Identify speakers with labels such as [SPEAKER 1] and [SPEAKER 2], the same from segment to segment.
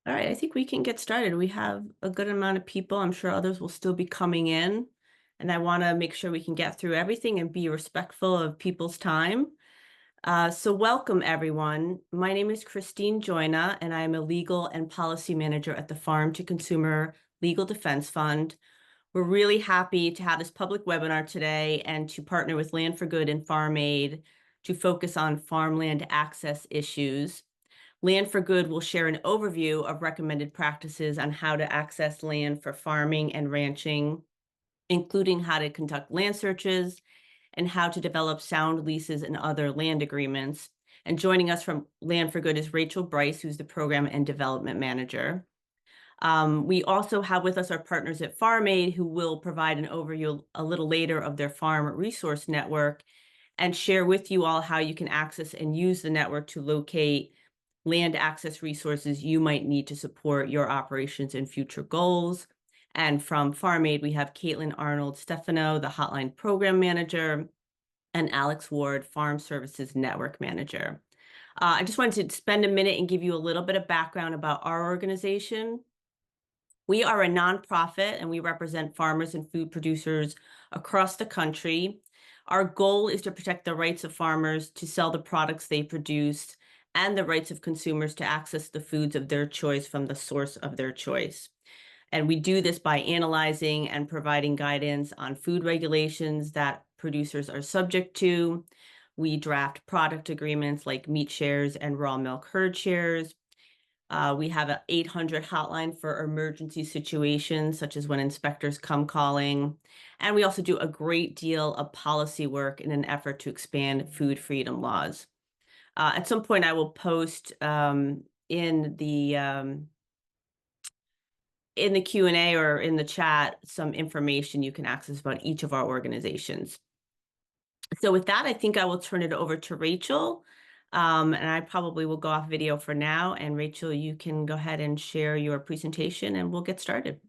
[SPEAKER 1] All right, I think we can get started. We have a good amount of people. I'm sure others will still be coming in, and I want to make sure we can get through everything and be respectful of people's time. So welcome, everyone. My name is Christine Joyna, and I am a legal and policy manager at the Farm to Consumer Legal Defense Fund. We're really happy to have this public webinar today and to partner with Land for Good and Farm Aid to focus on farmland access issues. Land for Good will share an overview of recommended practices on how to access land for farming and ranching, including how to conduct land searches and how to develop sound leases and other land agreements. And joining us from Land for Good is Rachel Bryce, who's the Program and Development Manager. We also have with us our partners at Farm Aid, who will provide an overview a little later of their farm resource network and share with you all how you can access and use the network to locate land access resources you might need to support your operations and future goals. And from Farm Aid, we have Caitlin Arnold Stefano, the Hotline Program Manager, and Alex Ward, Farm Services Network Manager. I just wanted to spend a minute and give you a little bit of background about our organization. We are a nonprofit and we represent farmers and food producers across the country. Our goal is to protect the rights of farmers to sell the products they produce and the rights of consumers to access the foods of their choice from the source of their choice. And we do this by analyzing and providing guidance on food regulations that producers are subject to. We draft product agreements like meat shares and raw milk herd shares. We have an 800 hotline for emergency situations, such as when inspectors come calling. And we also do a great deal of policy work in an effort to expand food freedom laws. At some point, I will post in the Q&A or in the chat some information you can access about each of our organizations. So with that, I think I will turn it over to Rachel. And I probably will go off video for now. And Rachel, you can go ahead and share your presentation and we'll get started.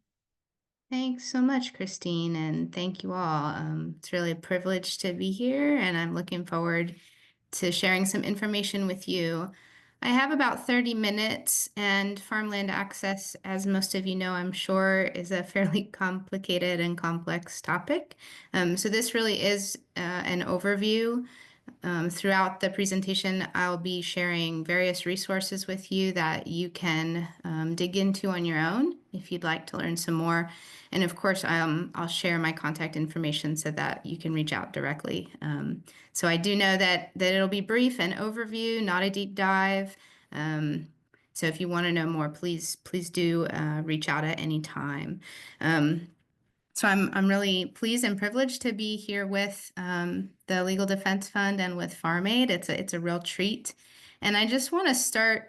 [SPEAKER 2] Thanks so much, Christine, and thank you all. It's really a privilege to be here, and I'm looking forward to sharing some information with you. I have about 30 minutes, and farmland access, as most of you know, I'm sure, is a fairly complicated and complex topic. So this really is an overview. Throughout the presentation, I'll be sharing various resources with you that you can dig into on your own if you'd like to learn some more. And of course, I'll share my contact information so that you can reach out directly. So I do know that it'll be brief and overview, not a deep dive. So if you want to know more, please do reach out at any time. So I'm really pleased and privileged to be here with the Legal Defense Fund and with Farm Aid. It's a real treat. And I just want to start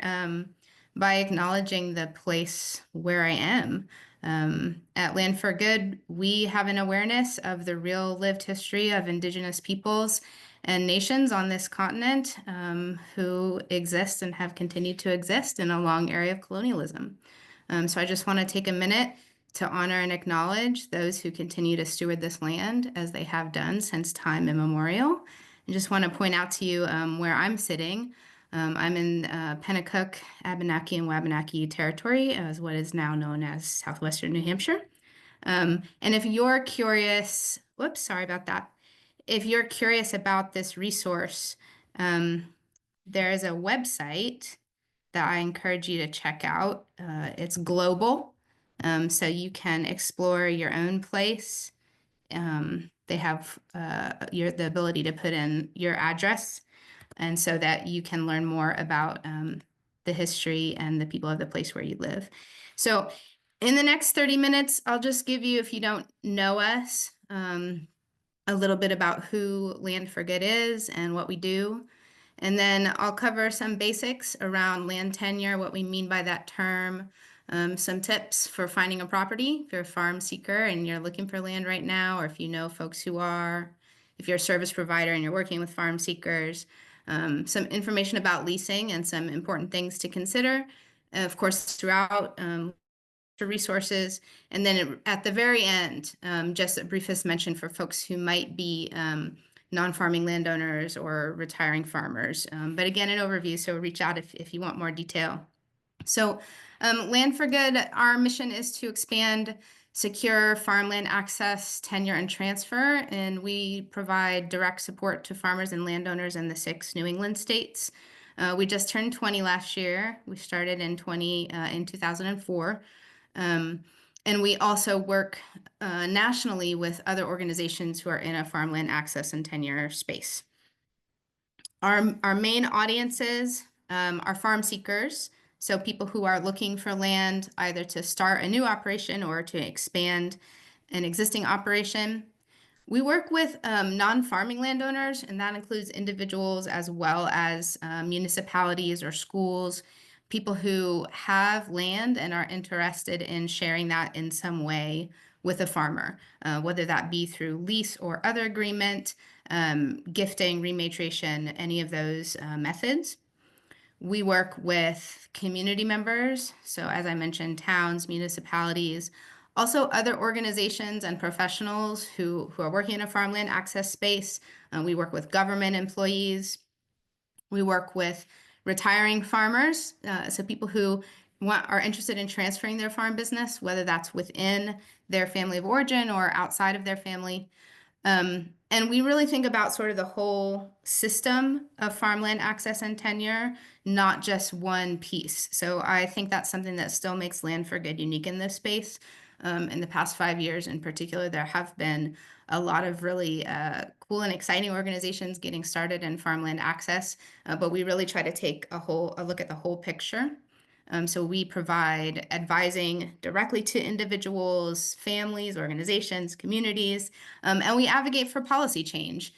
[SPEAKER 2] by acknowledging the place where I am. At Land for Good, we have an awareness of the real lived history of Indigenous peoples and nations on this continent who exist and have continued to exist in a long area of colonialism. So I just want to take a minute to honor and acknowledge those who continue to steward this land as they have done since time immemorial. I just want to point out to you where I'm sitting. I'm in Pennacook, Abenaki, and Wabanaki territory, as what is now known as southwestern New Hampshire. And if you're curious, whoops, sorry about that. If you're curious about this resource, there is a website that I encourage you to check out. It's global. So you can explore your own place. They have the ability to put in your address, and so that you can learn more about the history and the people of the place where you live. So in the next 30 minutes, I'll just give you, if you don't know us, a little bit about who Land for Good is and what we do. And then I'll cover some basics around land tenure, what we mean by that term, some tips for finding a property if you're a farm seeker and you're looking for land right now, or if you know folks who are, if you're a service provider and you're working with farm seekers, some information about leasing and some important things to consider. Of course, throughout resources. And then at the very end, just a briefest mention for folks who might be non-farming landowners or retiring farmers. But again, an overview, so reach out if you want more detail. So, Land for Good, our mission is to expand secure farmland access, tenure, and transfer, and we provide direct support to farmers and landowners in the 6 New England states. We just turned 20 last year. We started in 2004. Um, and we also work nationally with other organizations who are in a farmland access and tenure space. Our main audiences are farm seekers, so people who are looking for land either to start a new operation or to expand an existing operation. We work with non-farming landowners, and that includes individuals as well as municipalities or schools, people who have land and are interested in sharing that in some way with a farmer, whether that be through lease or other agreement, gifting, rematriation, any of those methods. We work with community members, so as I mentioned, towns, municipalities, also other organizations and professionals who are working in a farmland access space. We work with government employees. We work with retiring farmers, so people who are interested in transferring their farm business, whether that's within their family of origin or outside of their family. And we really think about sort of the whole system of farmland access and tenure, not just one piece. So I think that's something that still makes Land for Good unique in this space. In the past 5 years in particular, there have been a lot of really cool and exciting organizations getting started in farmland access, but we really try to take a look at the whole picture. So we provide advising directly to individuals, families, organizations, communities, and we advocate for policy change,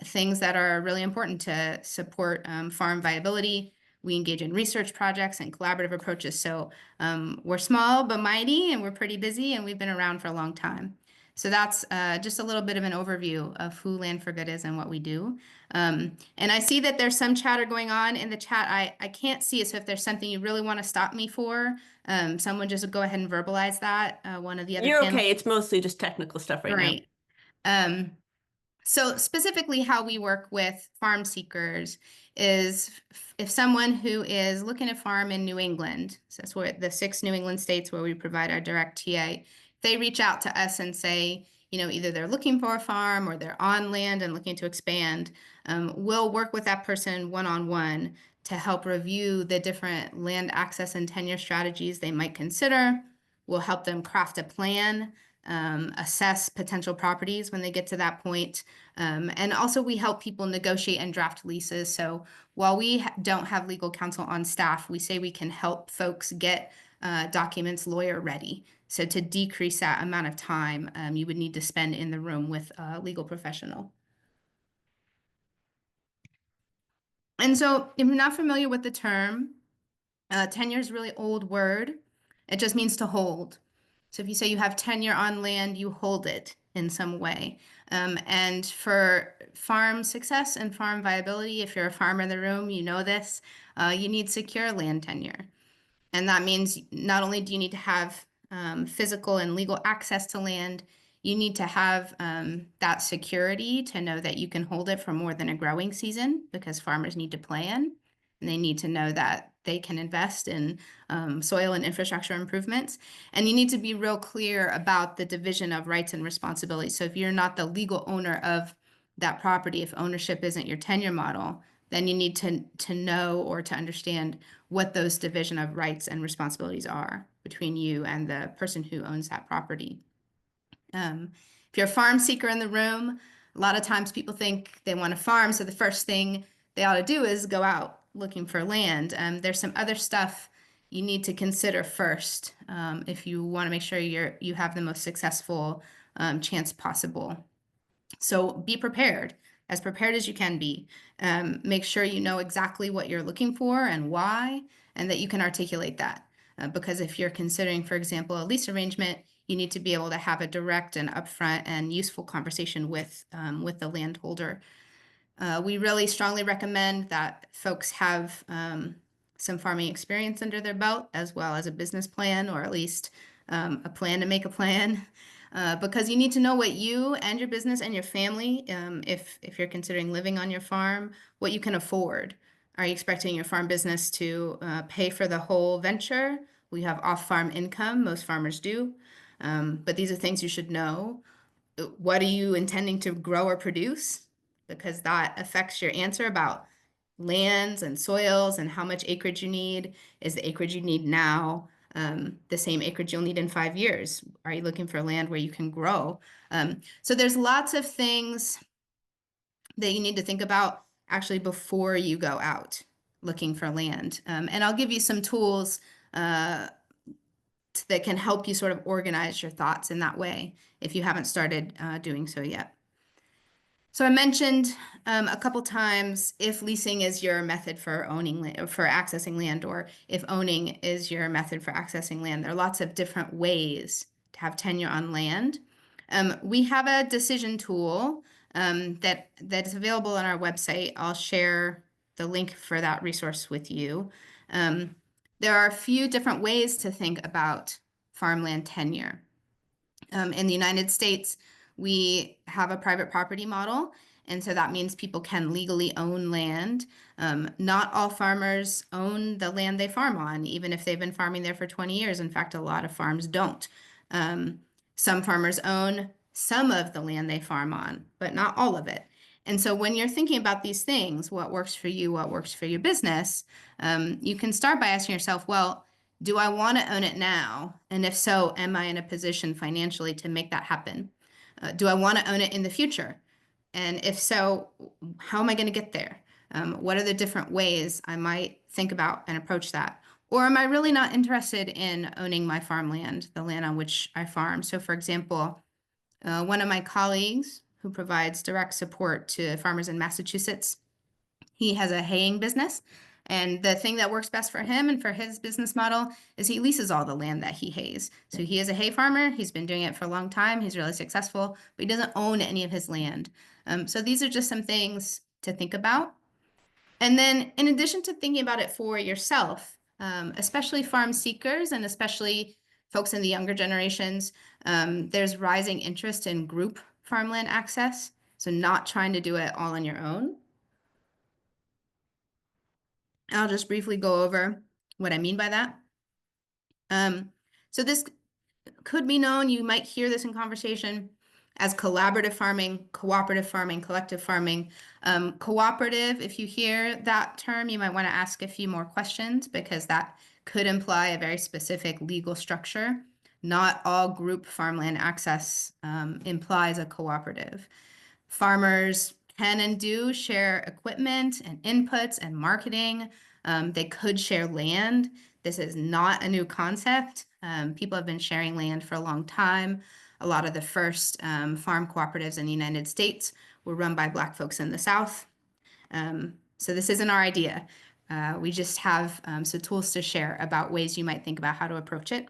[SPEAKER 2] things that are really important to support farm viability. We engage in research projects and collaborative approaches. So we're small but mighty, and we're pretty busy, and we've been around for a long time. So that's just a little bit of an overview of who Land for Good is and what we do. And I see that there's some chatter going on in the chat. I can't see it, so if there's something you really want to stop me for, someone just go ahead and verbalize that. One of the other
[SPEAKER 1] You're
[SPEAKER 2] panel.
[SPEAKER 1] okay. It's mostly just technical stuff right now.
[SPEAKER 2] Great. Um, so specifically how we work with farm seekers is if someone who is looking to farm in New England, so that's where the 6 New England states where we provide our direct TA, they reach out to us and say, either they're looking for a farm or they're on land and looking to expand, we'll work with that person one-on-one to help review the different land access and tenure strategies they might consider. We'll help them craft a plan, assess potential properties when they get to that point. And also we help people negotiate and draft leases. So while we don't have legal counsel on staff, we say we can help folks get documents lawyer ready. So to decrease that amount of time you would need to spend in the room with a legal professional. And so if you're not familiar with the term, tenure is a really old word. It just means to hold. So if you say you have tenure on land, you hold it in some way. And for farm success and farm viability, if you're a farmer in the room, you know this, you need secure land tenure. And that means not only do you need to have physical and legal access to land, you need to have that security to know that you can hold it for more than a growing season because farmers need to plan and they need to know that they can invest in soil and infrastructure improvements. And you need to be real clear about the division of rights and responsibilities. So if you're not the legal owner of that property, if ownership isn't your tenure model, then you need to know or to understand what those division of rights and responsibilities are between you and the person who owns that property. If you're a farm seeker in the room, a lot of times people think they want to farm, so the first thing they ought to do is go out looking for land. There's some other stuff you need to consider first if you want to make sure you have the most successful chance possible. So be prepared as you can be. Make sure you know exactly what you're looking for and why, and that you can articulate that. Because if you're considering, for example, a lease arrangement, you need to be able to have a direct and upfront and useful conversation with the landholder. We really strongly recommend that folks have some farming experience under their belt, as well as a business plan, or at least a plan to make a plan. Because you need to know what you and your business and your family, if you're considering living on your farm, what you can afford. Are you expecting your farm business to pay for the whole venture? We have off-farm income, most farmers do. But these are things you should know. What are you intending to grow or produce? Because that affects your answer about lands and soils and how much acreage you need. Is the acreage you need now the same acreage you'll need in 5 years? Are you looking for land where you can grow? So there's lots of things that you need to think about actually before you go out looking for land. And I'll give you some tools that can help you sort of organize your thoughts in that way if you haven't started doing so yet. So I mentioned a couple times if leasing is your method for owning land, for accessing land, or if owning is your method for accessing land. There are lots of different ways to have tenure on land. We have a decision tool that is available on our website. I'll share the link for that resource with you. There are a few different ways to think about farmland tenure. In the United States, we have a private property model, and so that means people can legally own land. Not all farmers own the land they farm on, even if they've been farming there for 20 years. In fact, a lot of farms don't. Some farmers own some of the land they farm on, but not all of it. And so when you're thinking about these things, what works for you, what works for your business, you can start by asking yourself, well, do I want to own it now? And if so, am I in a position financially to make that happen? Do I want to own it in the future? And if so, how am I going to get there? What are the different ways I might think about and approach that? Or am I really not interested in owning my farmland, the land on which I farm? So, for example, one of my colleagues who provides direct support to farmers in Massachusetts, he has a haying business. And the thing that works best for him and for his business model is he leases all the land that he hays. So he is a hay farmer. He's been doing it for a long time. He's really successful, but he doesn't own any of his land. So these are just some things to think about. And then in addition to thinking about it for yourself, especially farm seekers and especially folks in the younger generations, there's rising interest in group farmland access. So not trying to do it all on your own. I'll just briefly go over what I mean by that. So this could be known, you might hear this in conversation, as collaborative farming, cooperative farming, collective farming. Cooperative, if you hear that term, you might want to ask a few more questions because that could imply a very specific legal structure. Not all group farmland access implies a cooperative. Farmers can and do share equipment and inputs and marketing. They could share land. This is not a new concept. People have been sharing land for a long time. A lot of the first farm cooperatives in the United States were run by Black folks in the South. So this isn't our idea. We just have some tools to share about ways you might think about how to approach it.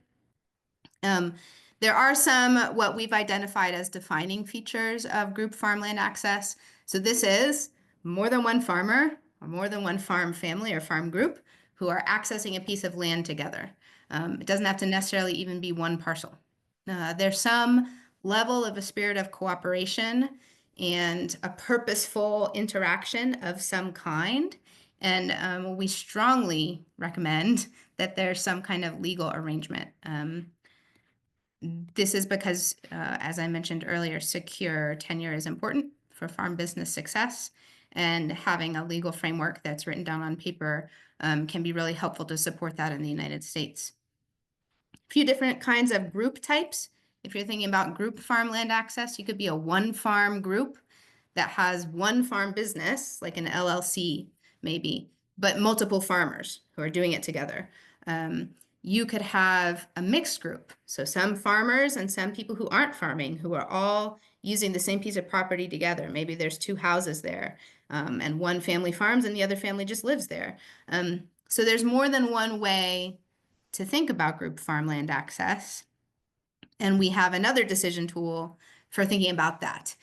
[SPEAKER 2] There are some what we've identified as defining features of group farmland access. So this is more than one farmer or more than one farm family or farm group who are accessing a piece of land together. It doesn't have to necessarily even be one parcel. There's some level of a spirit of cooperation and a purposeful interaction of some kind. And we strongly recommend that there's some kind of legal arrangement. This is because, as I mentioned earlier, secure tenure is important for farm business success, and having a legal framework that's written down on paper can be really helpful to support that in the United States. A few different kinds of group types. If you're thinking about group farmland access, you could be a one farm group that has one farm business, like an LLC maybe, but multiple farmers who are doing it together. You could have a mixed group. So some farmers and some people who aren't farming, who are all using the same piece of property together. Maybe there's two houses there, and one family farms and the other family just lives there. So there's more than one way to think about group farmland access. And we have another decision tool for thinking about that.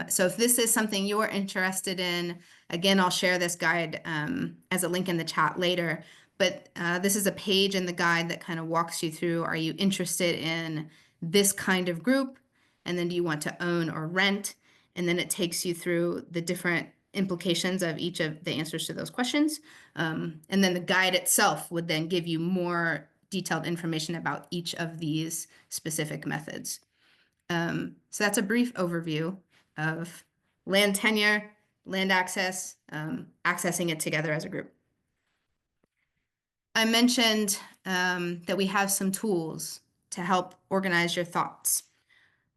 [SPEAKER 2] So if this is something you're interested in, again, I'll share this guide as a link in the chat later. But this is a page in the guide that kind of walks you through, are you interested in this kind of group? And then do you want to own or rent? And then it takes you through the different implications of each of the answers to those questions. And then the guide itself would then give you more detailed information about each of these specific methods. So that's a brief overview of land tenure, land access, accessing it together as a group. I mentioned that we have some tools to help organize your thoughts.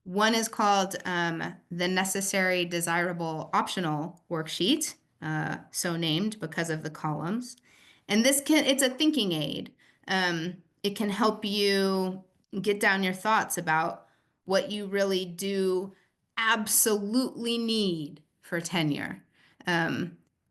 [SPEAKER 2] One is called the Necessary, Desirable, Optional worksheet, so named because of the columns. And it's a thinking aid. It can help you get down your thoughts about what you really do absolutely need for tenure,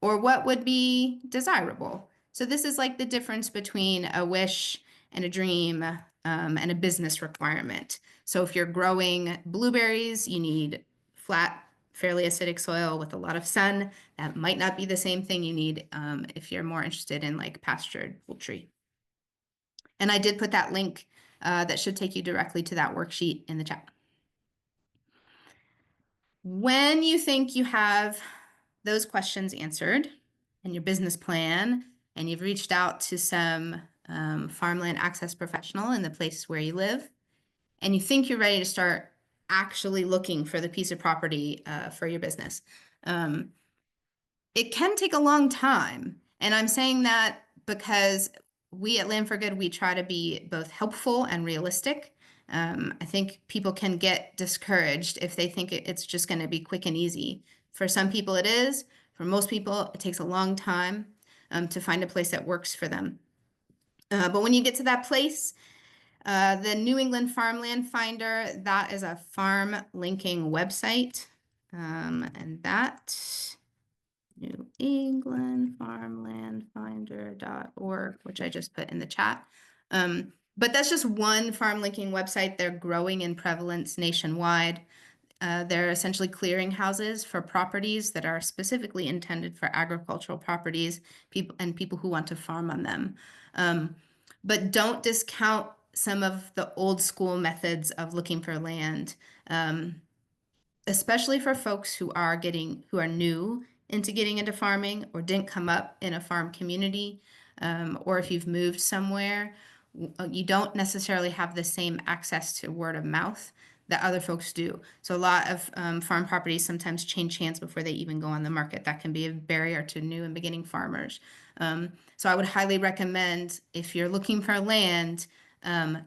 [SPEAKER 2] or what would be desirable. So this is like the difference between a wish and a dream, and a business requirement. So if you're growing blueberries, you need flat, fairly acidic soil with a lot of sun. That might not be the same thing you need if you're more interested in like pastured poultry. And I did put that link that should take you directly to that worksheet in the chat. When you think you have those questions answered and your business plan, and you've reached out to some farmland access professional in the place where you live, and you think you're ready to start actually looking for the piece of property for your business, it can take a long time. And I'm saying that because we at Land for Good, we try to be both helpful and realistic. I think people can get discouraged if they think it's just going to be quick and easy. For some people it is. For most people, it takes a long time to find a place that works for them. But when you get to that place, the New England Farmland Finder, that is a farm linking website. And that New England Farmland Finder.org, which I just put in the chat. But that's just one farm linking website. They're growing in prevalence nationwide. They're essentially clearinghouses for properties that are specifically intended for agricultural properties, people who want to farm on them. But don't discount some of the old school methods of looking for land, especially for folks who are new into getting into farming or didn't come up in a farm community, or if you've moved somewhere, you don't necessarily have the same access to word of mouth that other folks do. So a lot of farm properties sometimes change hands before they even go on the market. That can be a barrier to new and beginning farmers. So I would highly recommend, if you're looking for land,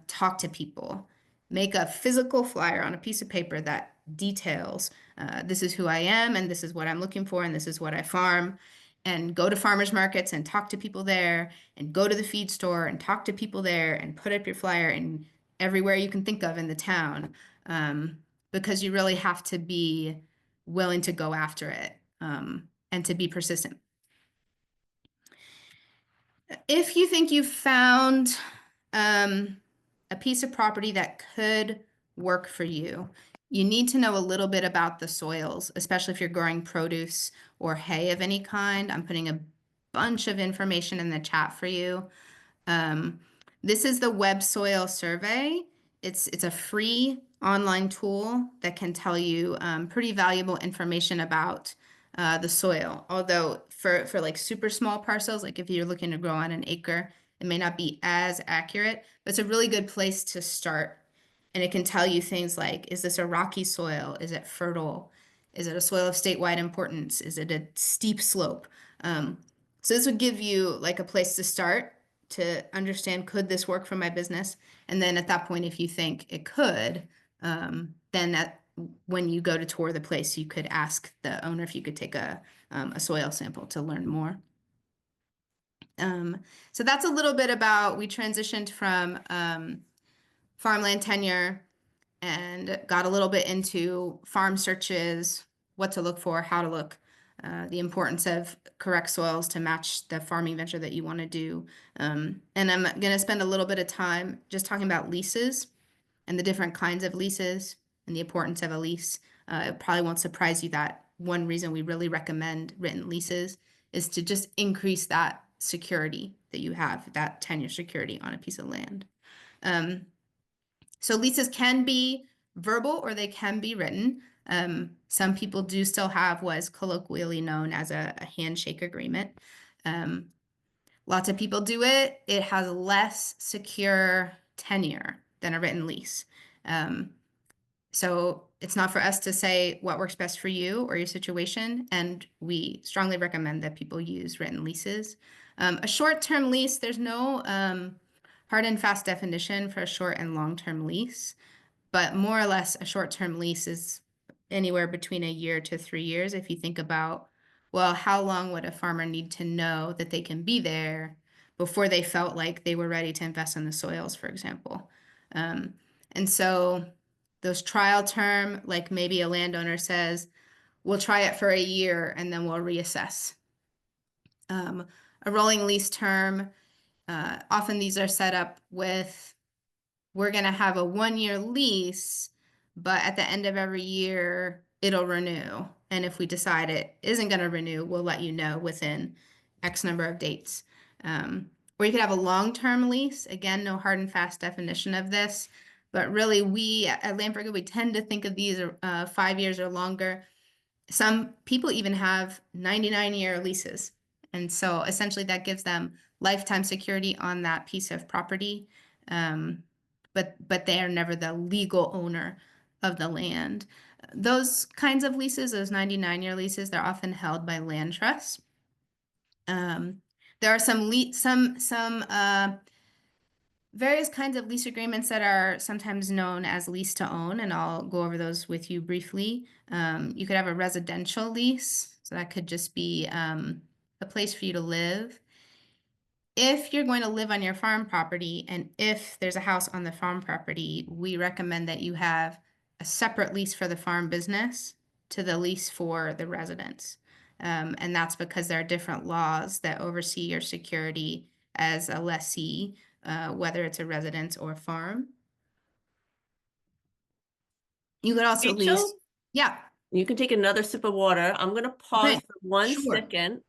[SPEAKER 2] talk to people. Make a physical flyer on a piece of paper that details, this is who I am, and this is what I'm looking for, and this is what I farm. And go to farmers markets and talk to people there, and go to the feed store and talk to people there, and put up your flyer in everywhere you can think of in the town, because you really have to be willing to go after it, and to be persistent. If you think you've found a piece of property that could work for you, you need to know a little bit about the soils, especially if you're growing produce or hay of any kind. I'm putting a bunch of information in the chat for you. This is the Web Soil Survey. It's a free online tool that can tell you pretty valuable information about the soil. Although for like super small parcels, like if you're looking to grow on an acre, it may not be as accurate, but it's a really good place to start. And it can tell you things like, is this a rocky soil? Is it fertile? Is it a soil of statewide importance? Is it a steep slope? So this would give you like a place to start to understand, could this work for my business? And then at that point, if you think it could, then when you go to tour the place, you could ask the owner if you could take a soil sample to learn more. So that's a little bit about, we transitioned from farmland tenure and got a little bit into farm searches, what to look for, how to look, the importance of correct soils to match the farming venture that you want to do. And I'm going to spend a little bit of time just talking about leases and the different kinds of leases and the importance of a lease. It probably won't surprise you that one reason we really recommend written leases is to just increase that security that you have, that tenure security on a piece of land. So leases can be verbal or they can be written. Some people do still have what is colloquially known as a handshake agreement. Um, Lots of people do it. It has less secure tenure than a written lease. Um, so it's not for us to say what works best for you or your situation, and we strongly recommend that people use written leases. A short-term lease, there's no hard and fast definition for a short and long-term lease, but more or less a short-term lease is anywhere between a year to 3 years. If you think about, well, how long would a farmer need to know that they can be there before they felt like they were ready to invest in the soils, for example? Um, and so those trial term, like maybe a landowner says, we'll try it for a year and then we'll reassess. A rolling lease term, often these are set up with, we're going to have a 1 year lease, but at the end of every year, it'll renew. And if we decide it isn't going to renew, we'll let you know within X number of dates. Or you could have a long-term lease. Again, no hard and fast definition of this, but really we at Land for Good, we tend to think of these 5 years or longer. Some people even have 99-year leases. And so essentially that gives them lifetime security on that piece of property. But they are never the legal owner of the land. Those kinds of leases, those 99-year leases, they're often held by land trusts. There are some various kinds of lease agreements that are sometimes known as lease to own, and I'll go over those with you briefly. You could have a residential lease, so that could just be a place for you to live. If you're going to live on your farm property, and if there's a house on the farm property, we recommend that you have a separate lease for the farm business to the lease for the residence. And that's because there are different laws that oversee your security as a lessee, whether it's a residence or farm. You could also lease,
[SPEAKER 1] Rachel,
[SPEAKER 2] yeah,
[SPEAKER 1] you can take another sip of water. I'm going to pause
[SPEAKER 2] okay,
[SPEAKER 1] for one
[SPEAKER 2] sure.
[SPEAKER 1] second.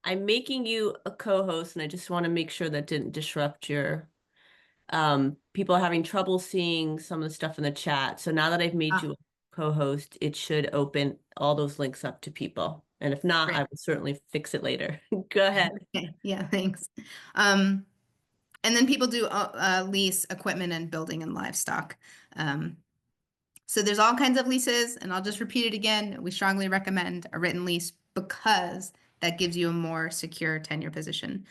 [SPEAKER 1] I'm making you a co-host, and I just want to make sure that didn't disrupt your people are having trouble seeing some of the stuff in the chat. So now that I've made you
[SPEAKER 2] Ah,
[SPEAKER 1] a co-host, it should open all those links up to people. And if not, I
[SPEAKER 2] great.
[SPEAKER 1] will certainly fix it later. Go ahead.
[SPEAKER 2] Okay, yeah, thanks. Um, and then people do lease equipment and building and livestock. Um, So there's all kinds of leases, and I'll just repeat it again. We strongly recommend a written lease because that gives you a more secure tenure position.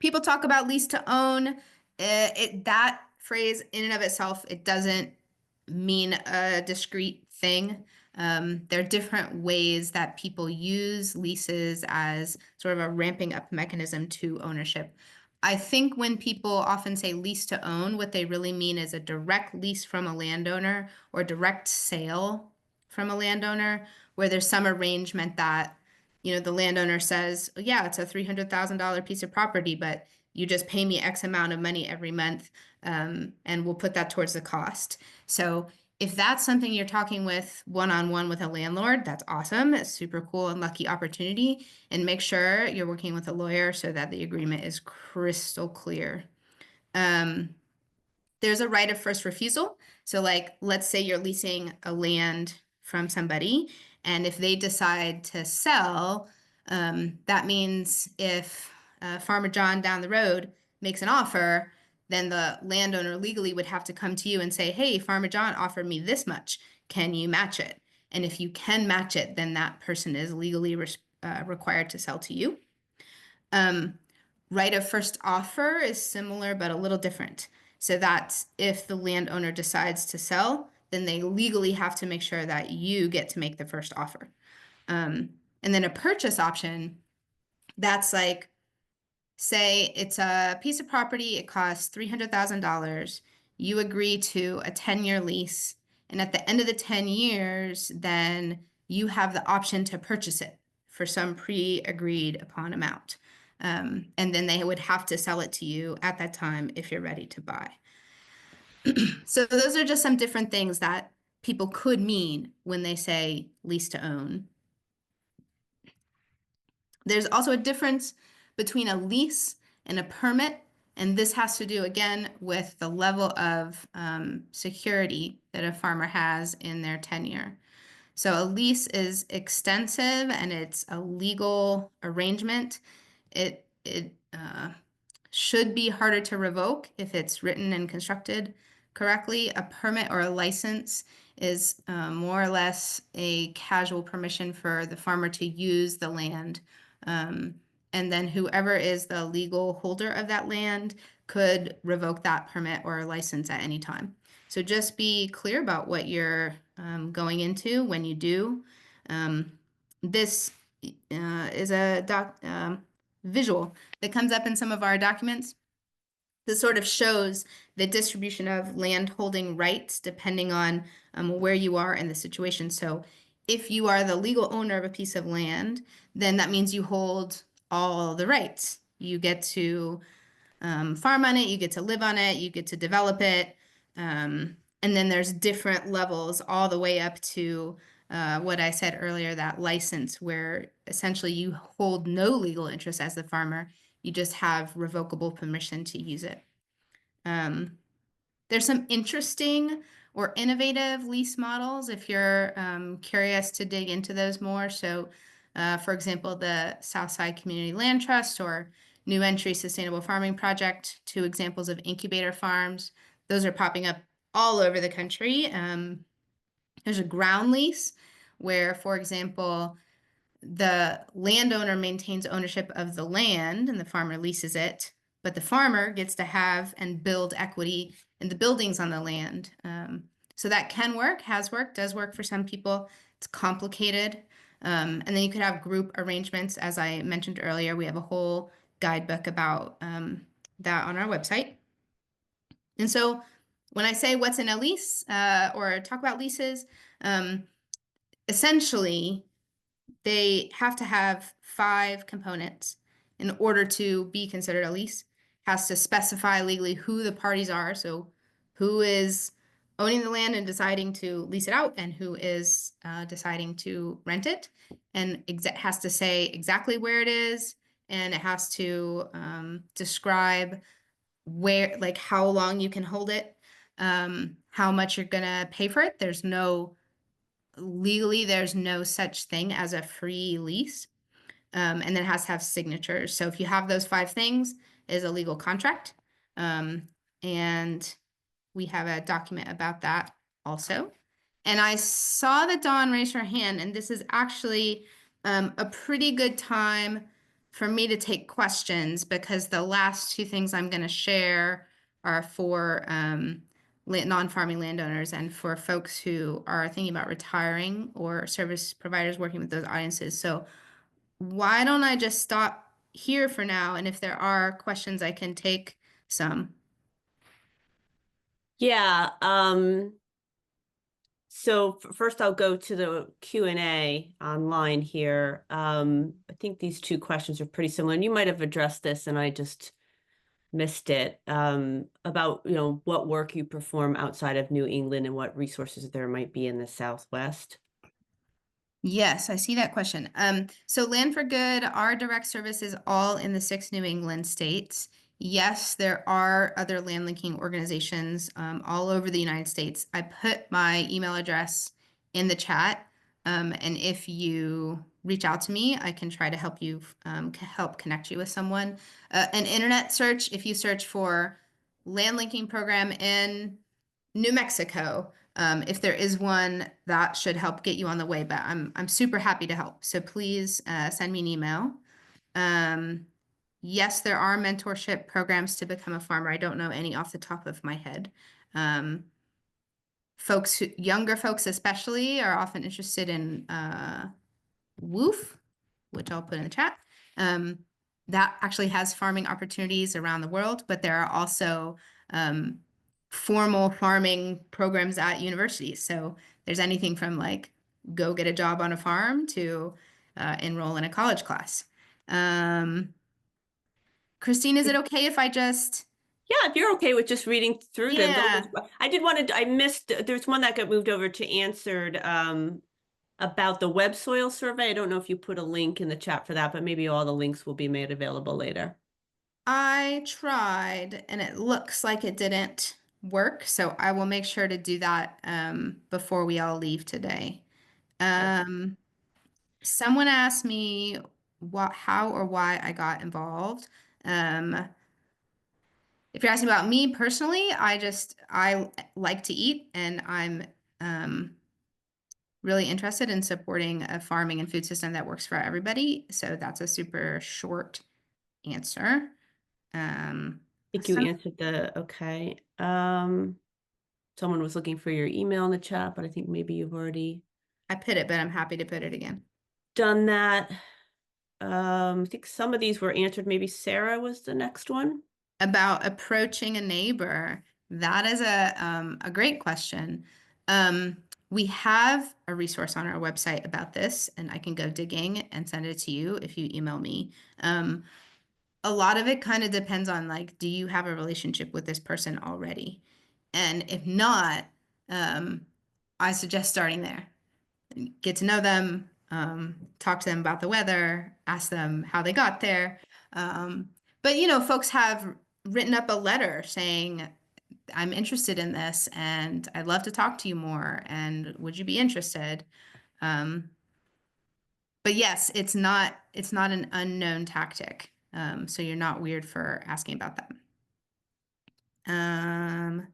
[SPEAKER 2] People talk about lease to own. That phrase in and of itself, it doesn't mean a discrete thing. There are different ways that people use leases as sort of a ramping up mechanism to ownership. I think when people often say lease to own, what they really mean is a direct lease from a landowner or direct sale from a landowner, where there's some arrangement that, the landowner says, "Oh, yeah, it's a $300,000 piece of property, but you just pay me X amount of money every month, and we'll put that towards the cost." So if that's something you're talking with one-on-one with a landlord, that's awesome. It's super cool and lucky opportunity. And make sure you're working with a lawyer so that the agreement is crystal clear. Um, there's a right of first refusal. So, like, let's say you're leasing a land from somebody, and if they decide to sell, that means if Farmer John down the road makes an offer, then the landowner legally would have to come to you and say, "Hey, Farmer John offered me this much. Can you match it?" And if you can match it, then that person is legally required to sell to you. Um, right of first offer is similar but a little different. So that's if the landowner decides to sell, then they legally have to make sure that you get to make the first offer. And then a purchase option, that's like, say it's a piece of property, it costs $300,000. You agree to a 10-year lease, and at the end of the 10 years, then you have the option to purchase it for some pre-agreed upon amount. And then they would have to sell it to you at that time if you're ready to buy. So those are just some different things that people could mean when they say lease to own. There's also a difference between a lease and a permit, and this has to do again with the level of security that a farmer has in their tenure. So a lease is extensive and it's a legal arrangement. It should be harder to revoke if it's written and constructed correctly. A permit or a license is more or less a casual permission for the farmer to use the land. Um, and then whoever is the legal holder of that land could revoke that permit or license at any time. So just be clear about what you're going into when you do. This is a visual that comes up in some of our documents. This sort of shows the distribution of land holding rights depending on where you are in the situation. So if you are the legal owner of a piece of land, then that means you hold all the rights. You get to farm on it, you get to live on it, you get to develop it. And then there's different levels all the way up to what I said earlier, that license, where essentially you hold no legal interest as the farmer. You just have revocable permission to use it. There's some interesting or innovative lease models if you're curious to dig into those more. So, for example, the Southside Community Land Trust or New Entry Sustainable Farming Project, two examples of incubator farms. Those are popping up all over the country. There's a ground lease where, for example, the landowner maintains ownership of the land and the farmer leases it, but the farmer gets to have and build equity in the buildings on the land. So that can work, has worked, does work for some people. It's complicated. And then you could have group arrangements. As I mentioned earlier, we have a whole guidebook about that on our website. And so when I say what's in a lease or talk about leases, essentially, they have to have 5 components in order to be considered a lease. Has to specify legally who the parties are, so who is owning the land and deciding to lease it out, and who is deciding to rent it, and has to say exactly where it is, and it has to describe where, like how long you can hold it, how much you're gonna pay for it. Legally, there's no such thing as a free lease. And then it has to have signatures. So if you have those 5 things, it is a legal contract. And we have a document about that also. And I saw that Dawn raise her hand, and this is actually a pretty good time for me to take questions because the last 2 things I'm going to share are for non-farming landowners and for folks who are thinking about retiring or service providers working with those audiences. So why don't I just stop here for now? And if there are questions, I can take some.
[SPEAKER 1] Yeah, so first I'll go to the Q&A online here. I think these 2 questions are pretty similar, and you might have addressed this and I just missed it, about, what work you perform outside of New England and what resources there might be in the Southwest.
[SPEAKER 2] Yes, I see that question. So Land for Good, our direct service is all in the 6 New England states. Yes, there are other land linking organizations all over the United States. I put my email address in the chat. And if you reach out to me, I can try to help you help connect you with someone. An internet search, if you search for land linking program in New Mexico, if there is one, that should help get you on the way. But I'm super happy to help. So please send me an email. Yes, there are mentorship programs to become a farmer. I don't know any off the top of my head. Younger folks especially, are often interested in WOOF, which I'll put in the chat. That actually has farming opportunities around the world, but there are also formal farming programs at universities. So there's anything from like go get a job on a farm to enroll in a college class. Christine, is it okay if I just?
[SPEAKER 1] Yeah, if you're okay with just reading through them,
[SPEAKER 2] Yeah,
[SPEAKER 1] I missed, there's one that got moved over to answered, about the web soil survey. I don't know if you put a link in the chat for that, but maybe all the links will be made available later.
[SPEAKER 2] I tried and it looks like it didn't work. So I will make sure to do that before we all leave today. Um, Someone asked me how or why I got involved. Um, if you're asking about me personally, I like to eat, and I'm um, really interested in supporting a farming and food system that works for everybody. So that's a super short answer.
[SPEAKER 1] think you
[SPEAKER 2] Some
[SPEAKER 1] answered okay. Someone was looking for your email in the chat, but I think maybe you've already
[SPEAKER 2] I put it, but I'm happy to put it again.
[SPEAKER 1] done that. I think some of these were answered. Maybe Sarah was the next one.
[SPEAKER 2] About approaching a neighbor. That is a great question. We have a resource on our website about this, and I can go digging and send it to you if you email me. A lot of it kind of depends on like, do you have a relationship with this person already? And if not, um, I suggest starting there. Get to know them, talk to them about the weather, ask them how they got there. Um, but folks have written up a letter saying, I'm interested in this and I'd love to talk to you more. And would you be interested? Um, but yes, it's not an unknown tactic. So you're not weird for asking about that. Um,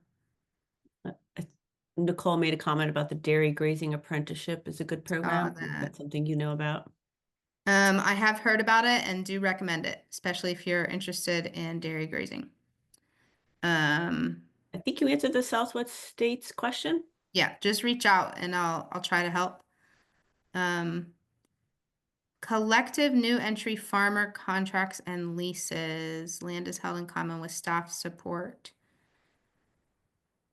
[SPEAKER 1] I- Nicole made a comment about the dairy grazing apprenticeship is a good
[SPEAKER 2] saw
[SPEAKER 1] program. Is
[SPEAKER 2] that.
[SPEAKER 1] that something you know about?
[SPEAKER 2] I have heard about it and do recommend it, especially if you're interested in dairy grazing. Um,
[SPEAKER 1] I think you answered the Southwest States question.
[SPEAKER 2] yeah, just reach out and I'll try to help. Um, Collective new entry farmer contracts and leases. Land is held in common with staff support.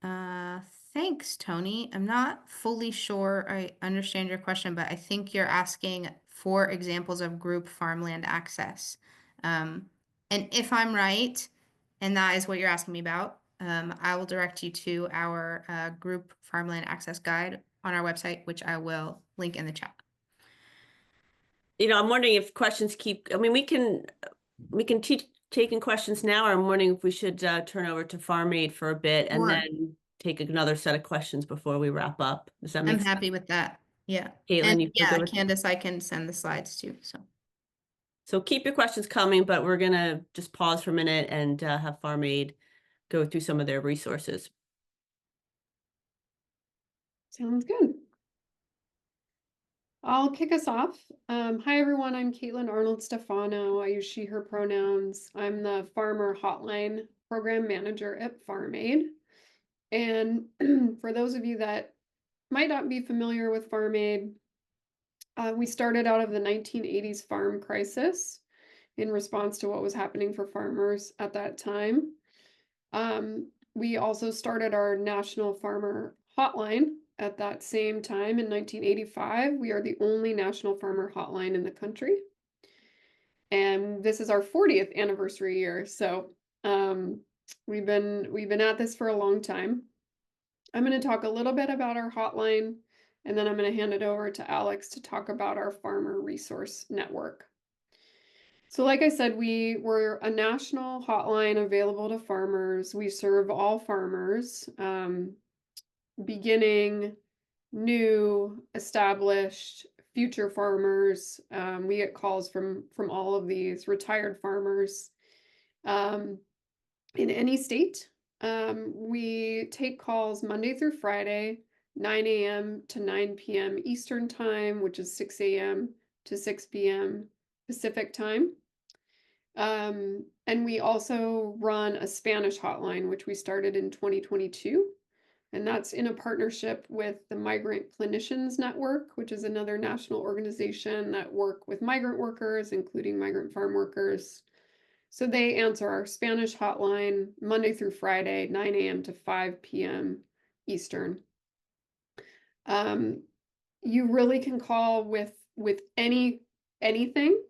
[SPEAKER 2] Uh, Thanks, Tony. I'm not fully sure I understand your question, but I think you're asking for examples of group farmland access. Um, and if I'm right, and that is what you're asking me about, I will direct you to our group farmland access guide on our website, which I will link in the chat.
[SPEAKER 1] I'm wondering if questions keep, I mean, we can teach taking questions now, or I'm wondering if we should turn over to Farm Aid for a bit and
[SPEAKER 2] Sure.
[SPEAKER 1] then take another set of questions before we wrap up. Does that
[SPEAKER 2] I'm
[SPEAKER 1] make sense?
[SPEAKER 2] happy with that. Yeah. And
[SPEAKER 1] Caitlin, you feel
[SPEAKER 2] yeah,
[SPEAKER 1] good with that?
[SPEAKER 2] Candace, I can send the slides too. So
[SPEAKER 1] So keep your questions coming, but we're gonna just pause for a minute and have Farm Aid go through some of their resources.
[SPEAKER 3] Sounds good. I'll kick us off. Hi, everyone. I'm Caitlin Arnold Stefano. I use she, her pronouns. I'm the Farmer Hotline Program Manager at Farm Aid. And for those of you that might not be familiar with Farm Aid, we started out of the 1980s farm crisis in response to what was happening for farmers at that time. We also started our National Farmer Hotline at that same time in 1985. We are the only national farmer hotline in the country. And this is our 40th anniversary year. So we've been at this for a long time. I'm going to talk a little bit about our hotline, and then I'm going to hand it over to Alex to talk about our farmer resource network. So like I said, we were a national hotline available to farmers. We serve all farmers, beginning, new, established, future farmers. We get calls from all of these retired farmers in any state. We take calls Monday through Friday, 9 a.m. to 9 p.m. Eastern Time, which is 6 a.m. to 6 p.m. Pacific Time. And we also run a Spanish hotline, which we started in 2022. And that's in a partnership with the Migrant Clinicians Network, which is another national organization that work with migrant workers, including migrant farm workers. So they answer our Spanish hotline Monday through Friday, 9 a.m. to 5 p.m. Eastern. You really can call with anything.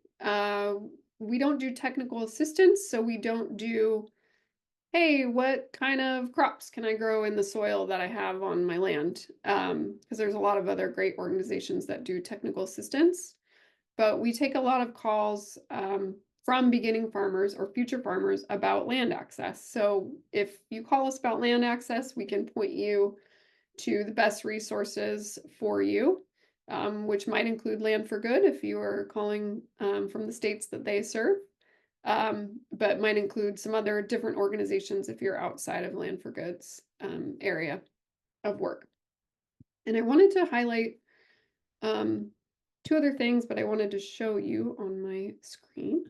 [SPEAKER 3] We don't do technical assistance, so we don't do, hey, what kind of crops can I grow in the soil that I have on my land? Because there's a lot of other great organizations that do technical assistance. But we take a lot of calls from beginning farmers or future farmers about land access. So if you call us about land access, we can point you to the best resources for you. which might include Land for Good if you are calling from the states that they serve, but might include some other different organizations if you're outside of Land for Good's area of work. And I wanted to highlight two other things, but I wanted to show you on my screen.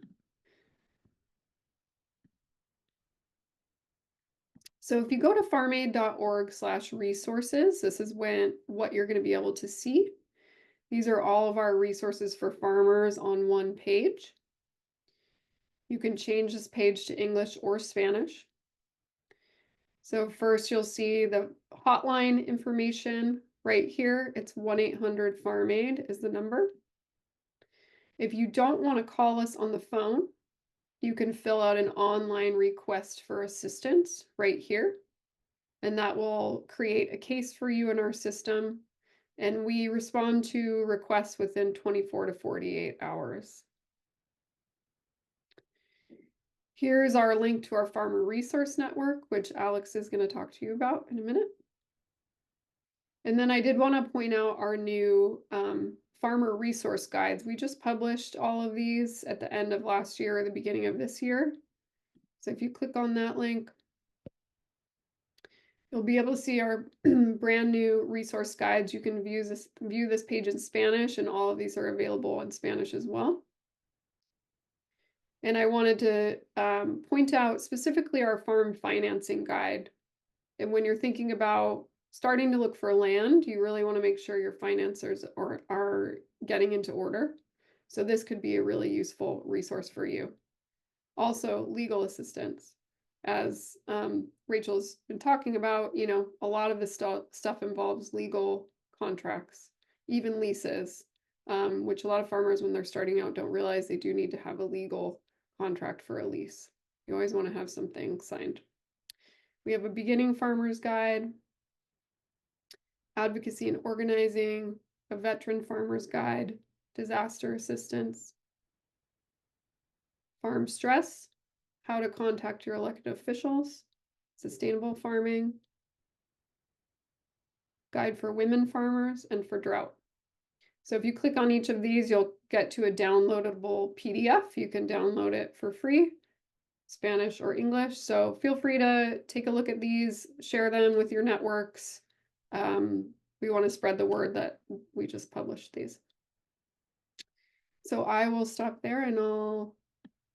[SPEAKER 3] So if you go to farmaid.org/resources, this is what you're going to be able to see. These are all of our resources for farmers on one page. You can change this page to English or Spanish. So first you'll see the hotline information right here. It's 1-800-FARM-AID is the number. If you don't want to call us on the phone, you can fill out an online request for assistance right here. And that will create a case for you in our system. And we respond to requests within 24 to 48 hours. Here's our link to our Farmer Resource Network, which Alex is going to talk to you about in a minute. And then I did want to point out our new farmer resource guides. We just published all of these at the end of last year or the beginning of this year. So if you click on that link, you'll be able to see our brand new resource guides. You can view this page in Spanish, and all of these are available in Spanish as well. And I wanted to point out specifically our farm financing guide. And when you're thinking about starting to look for land, you really want to make sure your financiers are getting into order. So this could be a really useful resource for you. Also, legal assistance. As Rachel's been talking about, you know, a lot of this stuff involves legal contracts, even leases, which a lot of farmers, when they're starting out, don't realize they do need to have a legal contract for a lease. You always want to have something signed. We have a beginning farmer's guide, advocacy and organizing, a veteran farmer's guide, disaster assistance, farm stress, how to contact your elected officials, sustainable farming, guide for women farmers, and for drought. So if you click on each of these, you'll get to a downloadable PDF. You can download it for free, Spanish or English. So feel free to take a look at these, share them with your networks. We want to spread the word that we just published these. So I will stop there and I'll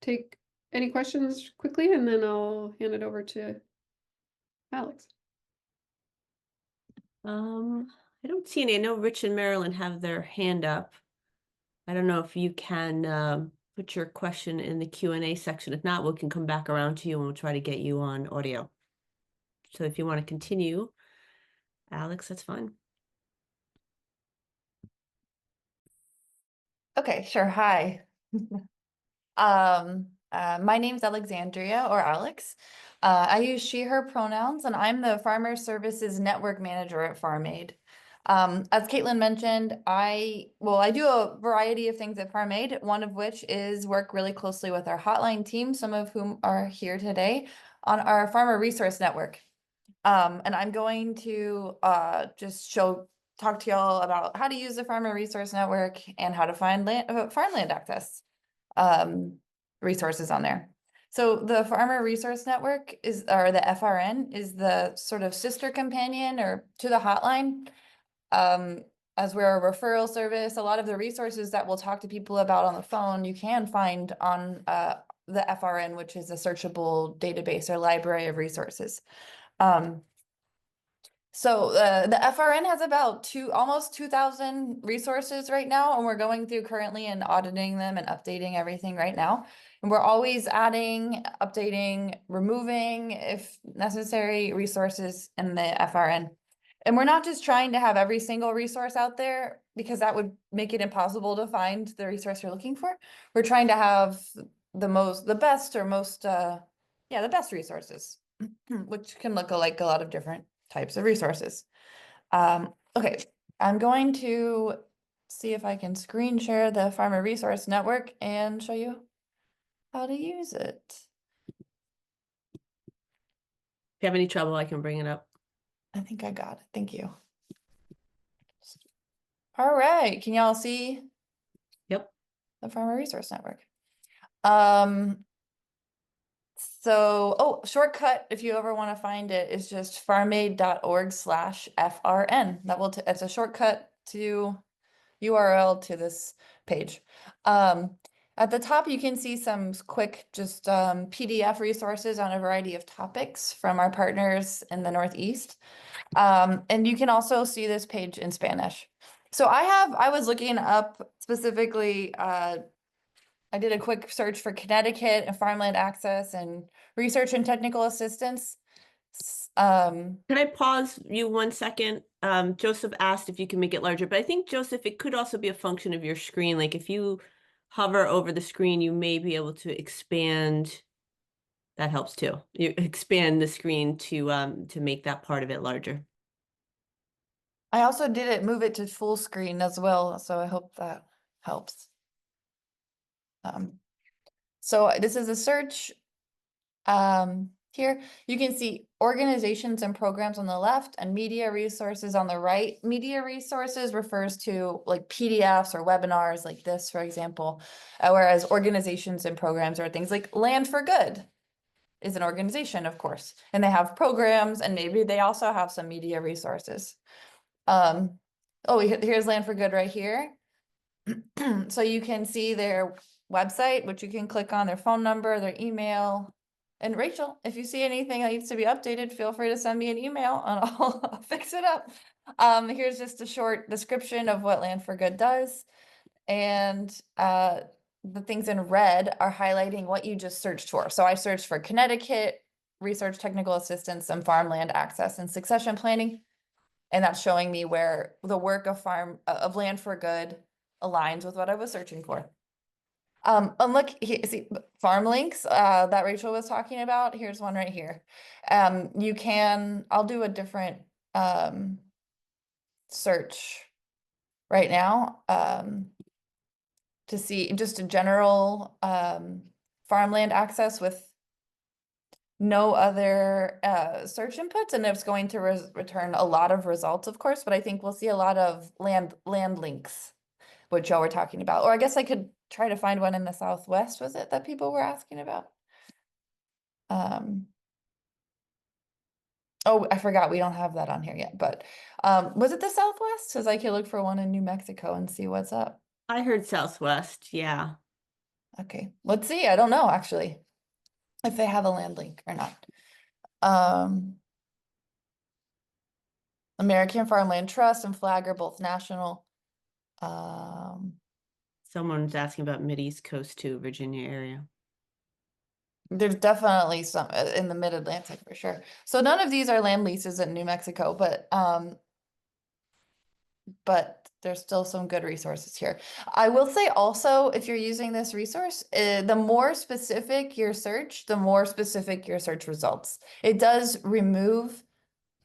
[SPEAKER 3] take any questions quickly, and then I'll hand it over to Alex.
[SPEAKER 1] I don't see any. I know Rich and Marilyn have their hand up. I don't know if you can put your question in the Q&A section. If not, we can come back around to you and we'll try to get you on audio. So if you want to continue, Alex, that's fine.
[SPEAKER 4] Okay, sure. Hi. My name's Alexandria, or Alex. I use she, her pronouns, and I'm the Farmer Services Network Manager at FarmAid. As Caitlin mentioned, I do a variety of things at FarmAid, one of which is work really closely with our hotline team, some of whom are here today, on our Farmer Resource Network. And I'm going to just talk to y'all about how to use the Farmer Resource Network and how to find farmland access resources on there. So the Farmer Resource Network or the FRN, is the sort of sister companion or to the hotline. As we're a referral service, a lot of the resources that we'll talk to people about on the phone, you can find on the FRN, which is a searchable database or library of resources. So the FRN has about almost 2,000 resources right now, and we're going through currently and auditing them and updating everything right now. And we're always adding, updating, removing, if necessary, resources in the FRN. And we're not just trying to have every single resource out there, because that would make it impossible to find the resource you're looking for. We're trying to have the best resources, which can look like a lot of different types of resources. Okay, I'm going to see if I can screen share the Farmer Resource Network and show you how to use it.
[SPEAKER 1] If you have any trouble, I can bring it up.
[SPEAKER 4] I think I got it. Thank you. All right, can y'all see
[SPEAKER 1] Yep.
[SPEAKER 4] the Farmer Resource Network? Um, oh, shortcut, if you ever want to find it, is just farmaid.org/FRN. It's a shortcut to URL to this page. At the top, you can see some quick just PDF resources on a variety of topics from our partners in the Northeast. And you can also see this page in Spanish. So I was looking up specifically, I did a quick search for Connecticut and farmland access and research and technical assistance.
[SPEAKER 1] Can I pause you 1 second? Joseph asked if you can make it larger, but I think, Joseph, it could also be a function of your screen. Like if you hover over the screen, you may be able to expand. That helps too. You expand the screen to make that part of it larger.
[SPEAKER 4] I also move it to full screen as well, so I hope that helps. So this is a search. Here you can see organizations and programs on the left and media resources on the right. Media resources refers to like PDFs or webinars like this, for example, whereas organizations and programs are things like Land for Good is an organization, of course, and they have programs and maybe they also have some media resources. Oh, here's Land for Good right here. So you can see their website, which you can click on, their phone number, their email. And Rachel, if you see anything that needs to be updated, feel free to send me an email and I'll fix it up. Here's just a short description of what Land for Good does. And the things in red are highlighting what you just searched for. So I searched for Connecticut, research technical assistance, and farmland access and succession planning. And that's showing me where the work of Land for Good aligns with what I was searching for. And look, see farm links that Rachel was talking about. Here's one right here. I'll do a different search right now to see just a general farmland access with no other search inputs, and it's going to return a lot of results, of course, but I think we'll see a lot of land links, which y'all were talking about. Or I guess I could try to find one in the Southwest, was it, that people were asking about? Oh, I forgot, we don't have that on here yet, but was it the Southwest? Because I could look for one in New Mexico and see what's up.
[SPEAKER 1] I heard Southwest, yeah.
[SPEAKER 4] Okay, let's see. I don't know actually if they have a land link or not. American Farmland Trust and FLAG are both national.
[SPEAKER 1] Someone's asking about Mid-East Coast too, Virginia area.
[SPEAKER 4] There's definitely some in the mid-Atlantic for sure. So none of these are land leases in New Mexico, but there's still some good resources here. I will say also, if you're using this resource, the more specific your search, the more specific your search results. It does remove.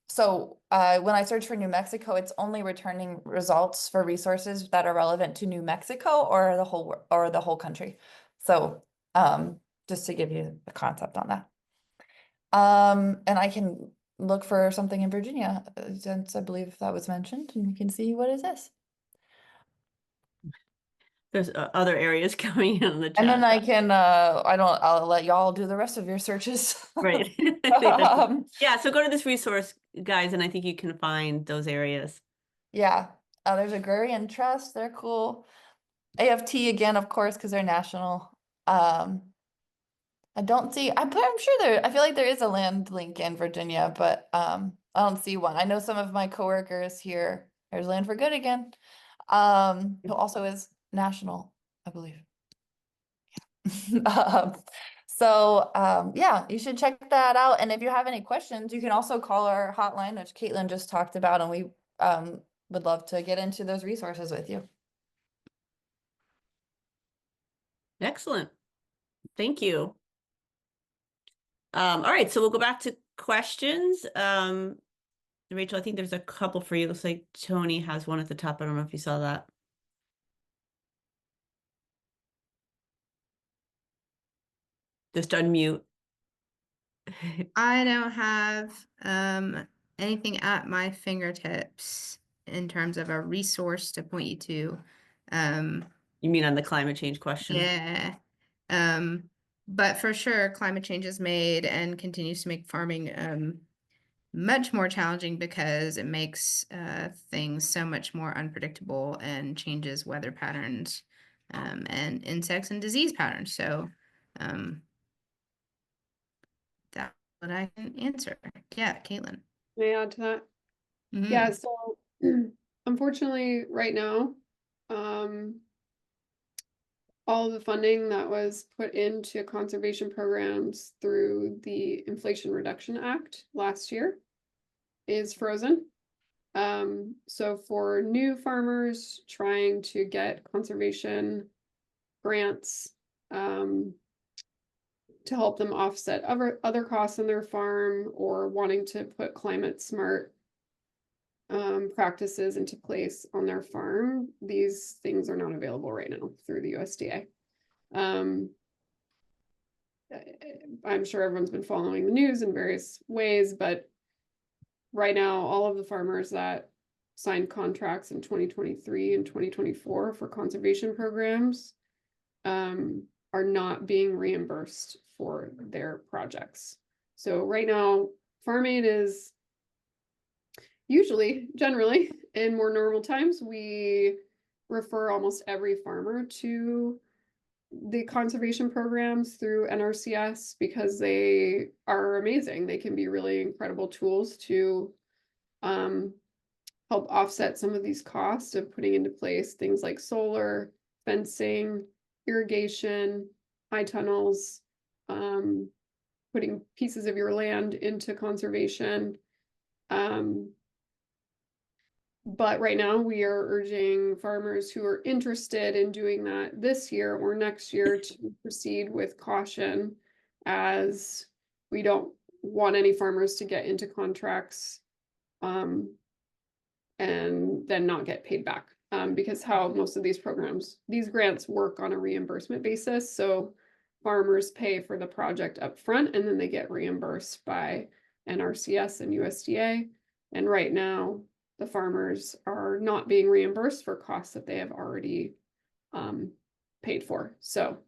[SPEAKER 4] So when I search for New Mexico, it's only returning results for resources that are relevant to New Mexico or the whole country. So just to give you a concept on that. And I can look for something in Virginia, since I believe that was mentioned, and we can see what is this.
[SPEAKER 1] There's other areas coming in on the chat.
[SPEAKER 4] And then I can, I'll let y'all do the rest of your searches.
[SPEAKER 1] Right. Yeah, so go to this resource, guys, and I think you can find those areas.
[SPEAKER 4] Yeah, there's Agrarian Trust, they're cool. AFT again, of course, because they're national. I don't see, I'm sure I feel like there is a land link in Virginia, but I don't see one. I know some of my coworkers here, there's Land for Good again, who also is national, I believe. Yeah. Yeah, you should check that out. And if you have any questions, you can also call our hotline, which Caitlin just talked about, and we would love to get into those resources with you.
[SPEAKER 1] Excellent. Thank you. All right, so we'll go back to questions. Rachel, I think there's a couple for you. Looks like Tony has one at the top. I don't know if you saw that. Just unmute.
[SPEAKER 2] I don't have anything at my fingertips. in terms of a resource to point you to.
[SPEAKER 1] You mean on the climate change question?
[SPEAKER 2] Yeah. But for sure, climate change is made and continues to make farming much more challenging because it makes things so much more unpredictable and changes weather patterns and insects and disease patterns. So that's what I can answer. Yeah, Caitlin.
[SPEAKER 3] May I add to that?
[SPEAKER 2] Mhm.
[SPEAKER 3] Yeah, so unfortunately, right now, all of the funding that was put into conservation programs through the Inflation Reduction Act last year is frozen. So for new farmers trying to get conservation grants, to help them offset other costs on their farm or wanting to put climate smart practices into place on their farm, these things are not available right now through the USDA. I'm sure everyone's been following the news in various ways, but right now, all of the farmers that signed contracts in 2023 and 2024 for conservation programs are not being reimbursed for their projects. So right now, Farm Aid is usually, generally, in more normal times, we refer almost every farmer to the conservation programs through NRCS because they are amazing. They can be really incredible tools to help offset some of these costs of putting into place things like solar, fencing, irrigation, high tunnels, putting pieces of your land into conservation. But right now we are urging farmers who are interested in doing that this year or next year to proceed with caution, as we don't want any farmers to get into contracts and then not get paid back. Because how most of these grants work on a reimbursement basis. So farmers pay for the project up front and then they get reimbursed by NRCS and USDA. And right now, the farmers are not being reimbursed for costs that they have already paid for. So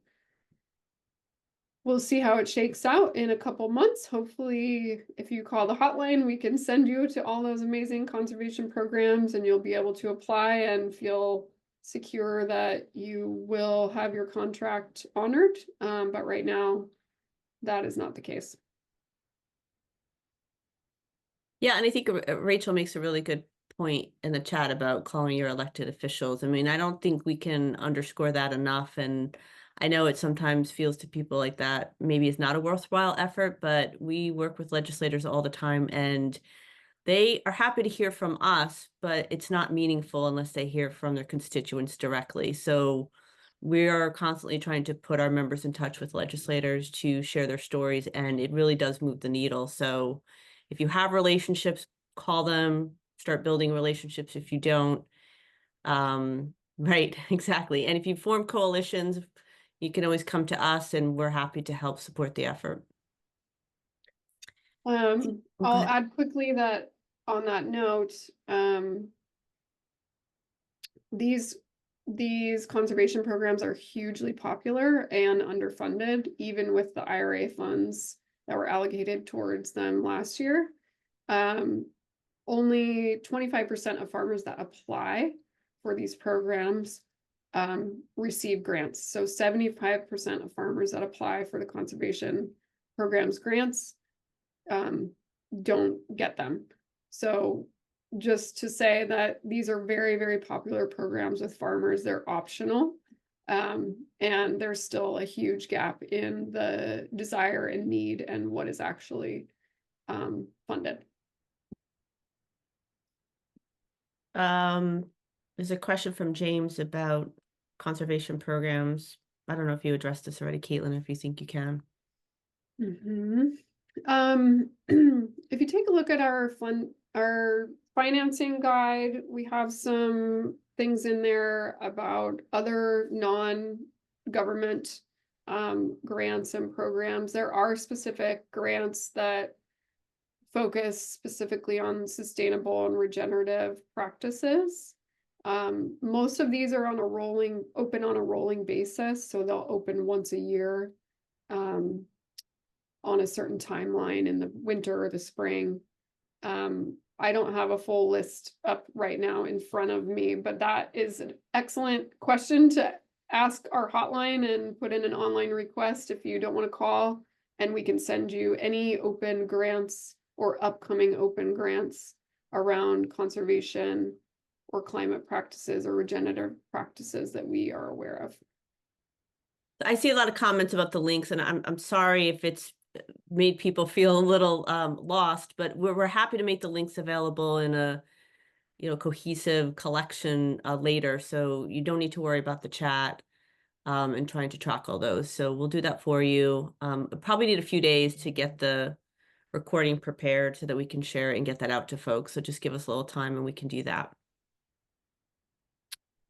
[SPEAKER 3] we'll see how it shakes out in a couple months. Hopefully, if you call the hotline, we can send you to all those amazing conservation programs and you'll be able to apply and feel secure that you will have your contract honored. But right now, that is not the case.
[SPEAKER 1] Yeah, and I think Rachel makes a really good point in the chat about calling your elected officials. I mean, I don't think we can underscore that enough. And I know it sometimes feels to people like that maybe it's not a worthwhile effort, but we work with legislators all the time and they are happy to hear from us, but it's not meaningful unless they hear from their constituents directly. So we are constantly trying to put our members in touch with legislators to share their stories, and it really does move the needle. So if you have relationships, call them, start building relationships if you don't. Right, exactly. And if you form coalitions, you can always come to us and we're happy to help support the effort.
[SPEAKER 3] I'll add quickly that on that note, these conservation programs are hugely popular and underfunded, even with the IRA funds that were allocated towards them last year. Only 25% of farmers that apply for these programs receive grants. So 75% of farmers that apply for the conservation programs grants don't get them. So just to say that these are very, very popular programs with farmers, they're optional. And there's still a huge gap in the desire and need and what is actually funded.
[SPEAKER 1] There's a question from James about conservation programs. I don't know if you addressed this already, Caitlin, if you think you can.
[SPEAKER 3] If you take a look at our financing guide, we have some things in there about other non-government grants and programs. There are specific grants that focus specifically on sustainable and regenerative practices. Most of these are open on a rolling basis, so they'll open once a year on a certain timeline in the winter or the spring. I don't have a full list up right now in front of me, but that is an excellent question to ask our hotline and put in an online request if you don't want to call, and we can send you any open grants or upcoming open grants around conservation or climate practices or regenerative practices that we are aware of.
[SPEAKER 1] I see a lot of comments about the links, and I'm sorry if it's made people feel a little lost, but we're happy to make the links available in a cohesive collection later, so you don't need to worry about the chat and trying to track all those. So we'll do that for you. Probably need a few days to get the recording prepared so that we can share it and get that out to folks. So just give us a little time and we can do that.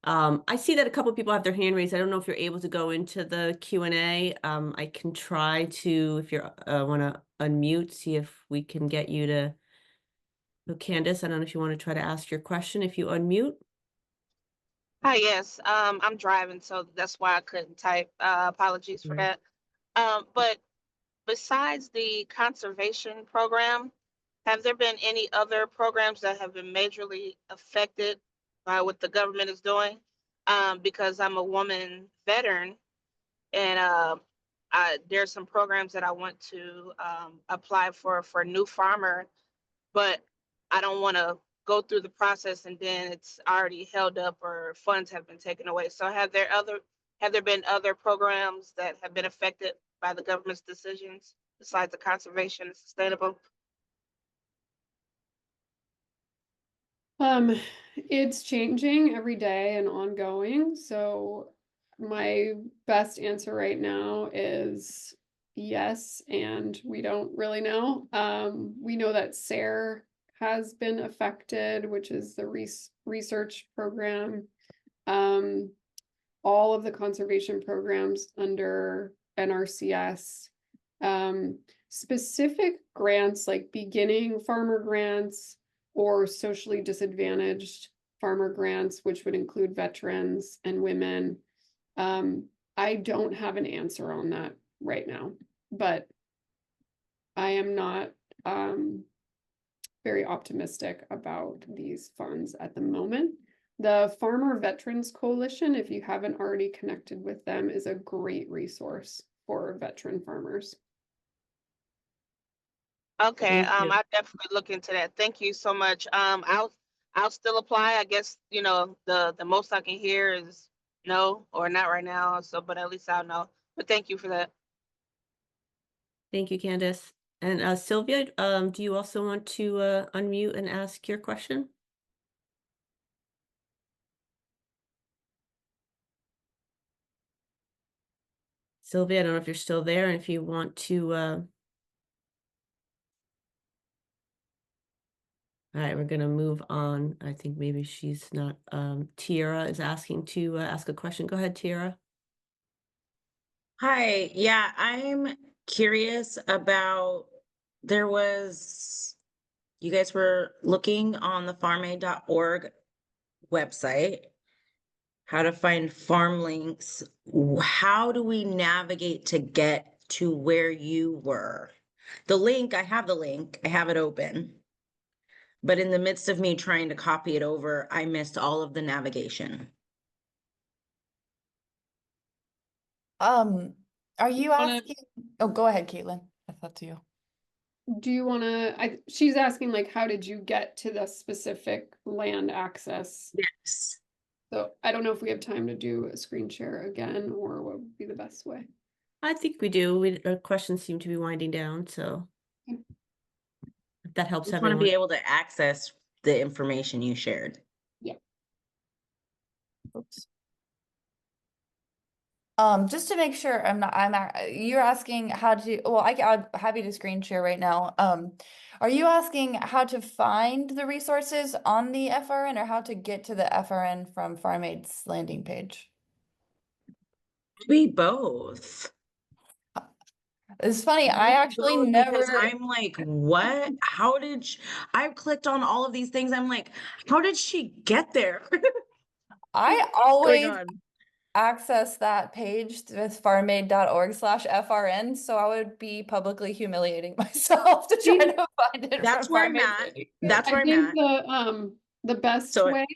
[SPEAKER 1] I see that a couple of people have their hand raised. I don't know if you're able to go into the Q&A. I can try to, if you want to unmute, see if we can get you to. So Candace, I don't know if you want to try to ask your question if you unmute.
[SPEAKER 5] Hi, yes. I'm driving, so that's why I couldn't type. Apologies for that. But besides the conservation program, have there been any other programs that have been majorly affected by what the government is doing? Because I'm a woman veteran, and there's some programs that I want to apply for new farmer, but I don't want to go through the process and then it's already held up or funds have been taken away. So have there been other programs that have been affected by the government's decisions besides the conservation and sustainable?
[SPEAKER 3] It's changing every day and ongoing. So my best answer right now is yes, and we don't really know. We know that SARE has been affected, which is the research program. All of the conservation programs under NRCS. Specific grants like beginning farmer grants or socially disadvantaged farmer grants, which would include veterans and women. I don't have an answer on that right now, but I am not very optimistic about these funds at the moment. The Farmer Veterans Coalition, if you haven't already connected with them, is a great resource for veteran farmers.
[SPEAKER 5] Okay,
[SPEAKER 1] Thank you.
[SPEAKER 5] I definitely look into that. Thank you so much. I'll still apply. I guess, the most I can hear is no or not right now. So, but at least I'll know. But thank you for that.
[SPEAKER 1] Thank you, Candace. And Sylvia, do you also want to unmute and ask your question? Sylvia, I don't know if you're still there and if you want to. All right, we're going to move on. I think maybe she's not. Tiara is asking to ask a question. Go ahead, Tiara.
[SPEAKER 6] Hi, yeah, I'm curious about you guys were looking on the farmaid.org website, how to find farm links. How do we navigate to get to where you were? The link, I have it open. But in the midst of me trying to copy it over, I missed all of the navigation.
[SPEAKER 4] Are you asking? Oh, go ahead, Caitlin. That's you.
[SPEAKER 3] Do you want to, she's asking like, how did you get to the specific land access?
[SPEAKER 6] Yes.
[SPEAKER 3] So I don't know if we have time to do a screen share again or what would be the best way.
[SPEAKER 1] I think we do. Our questions seem to be winding down, so if that helps
[SPEAKER 6] I just want to
[SPEAKER 1] everyone.
[SPEAKER 6] be able to access the information you shared.
[SPEAKER 3] Yeah.
[SPEAKER 1] Oops.
[SPEAKER 4] Just to make sure you're asking how to, well, I'm happy to screen share right now. Are you asking how to find the resources on the FRN or how to get to the FRN from FarmAid's landing page?
[SPEAKER 6] Maybe both.
[SPEAKER 4] It's funny, I actually
[SPEAKER 6] Because
[SPEAKER 4] never,
[SPEAKER 6] I'm like, what? How did I've clicked on all of these things. I'm like, how did she get there?
[SPEAKER 4] I
[SPEAKER 6] What's going
[SPEAKER 4] always
[SPEAKER 6] on?
[SPEAKER 4] access that page with farmaid.org/FRN, so I would be publicly humiliating myself to try
[SPEAKER 3] think-
[SPEAKER 4] to find it
[SPEAKER 6] That's
[SPEAKER 4] from
[SPEAKER 6] where I'm
[SPEAKER 4] Farmaid.
[SPEAKER 6] at. That's where
[SPEAKER 3] I
[SPEAKER 6] I'm
[SPEAKER 3] think
[SPEAKER 6] at.
[SPEAKER 3] the best
[SPEAKER 6] So
[SPEAKER 3] way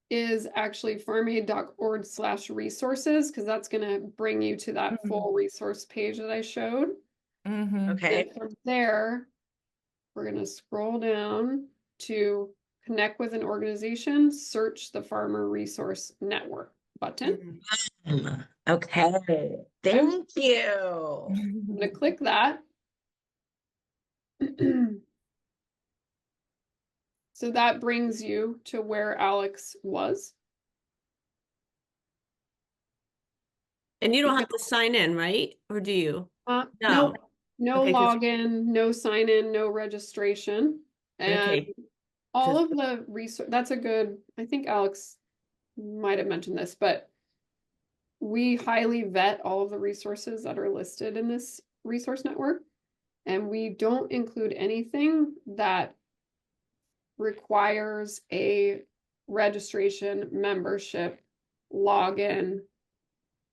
[SPEAKER 3] is actually farmaid.org/resources, because that's gonna bring you to that
[SPEAKER 4] Mhm.
[SPEAKER 3] full resource page that I showed.
[SPEAKER 4] Mhm.
[SPEAKER 6] okay.
[SPEAKER 3] And from there, we're gonna scroll down to connect with an organization, search the Farmer Resource Network button.
[SPEAKER 6] Okay. Thank you.
[SPEAKER 3] I'm gonna click that. So that brings you to where Alex was.
[SPEAKER 1] And you
[SPEAKER 3] You
[SPEAKER 1] don't
[SPEAKER 3] can,
[SPEAKER 1] have to sign in, right? Or do you?
[SPEAKER 3] no,
[SPEAKER 1] No.
[SPEAKER 3] no
[SPEAKER 1] Okay, 'cause-
[SPEAKER 3] login, no sign in, no registration. And
[SPEAKER 1] Okay,
[SPEAKER 3] all
[SPEAKER 1] 'cause-
[SPEAKER 3] of the resource, that's a good, I think Alex might have mentioned this, but we highly vet all of the resources that are listed in this resource network. And we don't include anything that requires a registration, membership, login,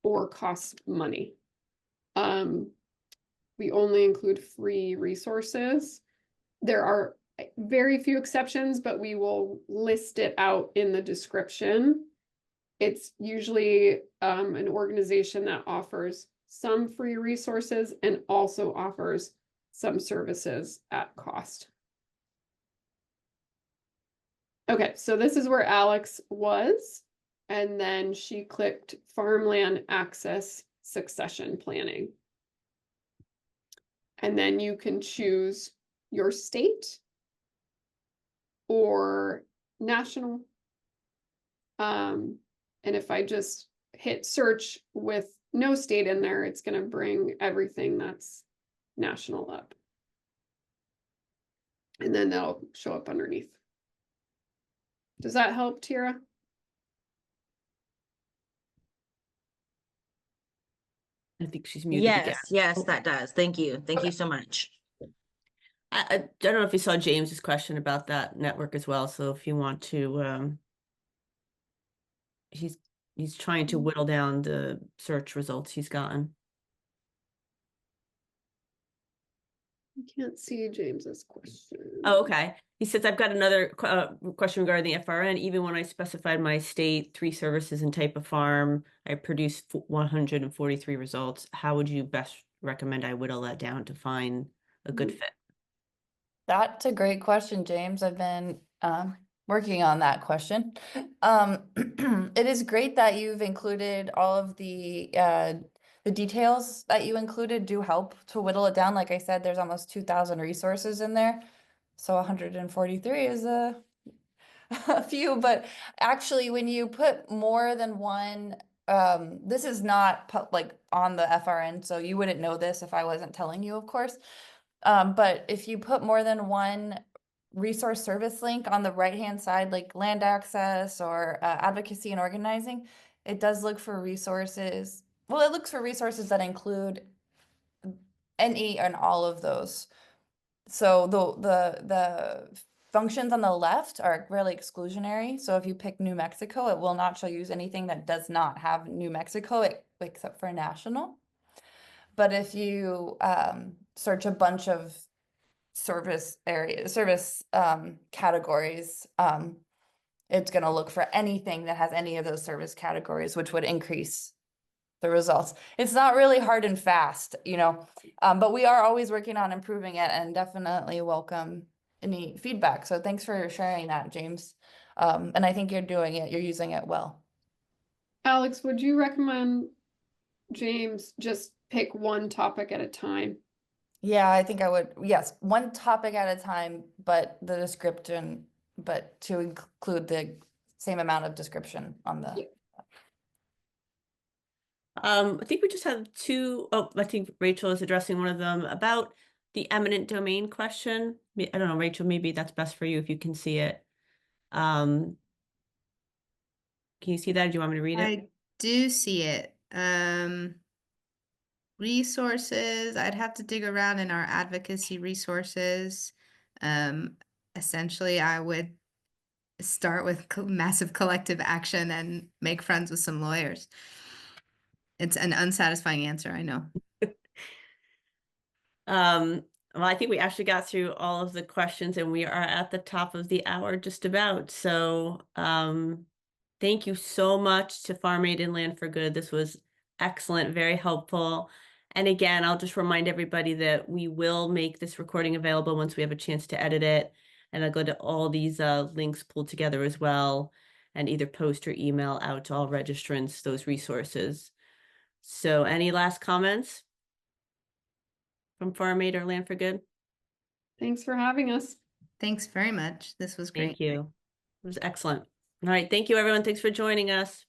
[SPEAKER 3] or costs money. We only include free resources. There are very few exceptions, but we will list it out in the description. It's usually an organization that offers some free resources and also offers some services at cost. Okay, so this is where Alex was, and then she clicked Farmland Access Succession Planning. And then you can choose your state or national. And if I just hit search with no state in there, it's going to bring everything that's national up. And then they'll show up underneath. Does that help, Tira?
[SPEAKER 1] I think she's muted again.
[SPEAKER 6] Yes, that does. Thank you. Thank you so much.
[SPEAKER 1] I don't know if you saw James's question about that network as well. So if you want to, he's trying to whittle down the search results he's gotten.
[SPEAKER 3] I can't see James's question.
[SPEAKER 1] Oh, okay. He says, I've got another question regarding the FRN. Even when I specified my state, 3 services and type of farm, I produced 143 results. How would you best recommend I whittle that down to find a good fit?
[SPEAKER 4] That's a great question, James. I've been working on that question. It is great that you've included all of the details that you included do help to whittle it down. Like I said, there's almost 2,000 resources in there. So 143 is a few, but actually when you put more than one, this is not like on the FRN, so you wouldn't know this if I wasn't telling you, of course. But if you put more than one resource service link on the right-hand side, like land access or advocacy and organizing, it does look for resources. Well, it looks for resources that include any and all of those. So the functions on the left are really exclusionary. So if you pick New Mexico, it will not show you anything that does not have New Mexico, except for national. But if you search a bunch of service categories, it's going to look for anything that has any of those service categories, which would increase the results. It's not really hard and fast, but we are always working on improving it and definitely welcome any feedback. So thanks for sharing that, James. And I think you're using it well.
[SPEAKER 3] Alex, would you recommend James just pick one topic at a time?
[SPEAKER 4] Yeah, I think I would. Yes, one topic at a time, but the description, but to include the same amount of description on the.
[SPEAKER 3] Yeah.
[SPEAKER 1] I think we just have 2. Oh, I think Rachel is addressing one of them about the eminent domain question. I don't know, Rachel, maybe that's best for you if you can see it. Can you see that? Do you want me to read it?
[SPEAKER 2] I do see it. resources, I'd have to dig around in our advocacy resources. Essentially, I would start with massive collective action and make friends with some lawyers. It's an unsatisfying answer, I know.
[SPEAKER 1] Well, I think we actually got through all of the questions and we are at the top of the hour just about. So, thank you so much to Farm Aid and Land for Good. This was excellent, very helpful. And again, I'll just remind everybody that we will make this recording available once we have a chance to edit it. And I'll go to all these links pulled together as well, and either post or email out to all registrants those resources. So any last comments from Farm Aid or Land for Good?
[SPEAKER 3] Thanks for having us.
[SPEAKER 2] Thanks very much. This was great.
[SPEAKER 1] Thank you. It was excellent. All right. Thank you, everyone. Thanks for joining us.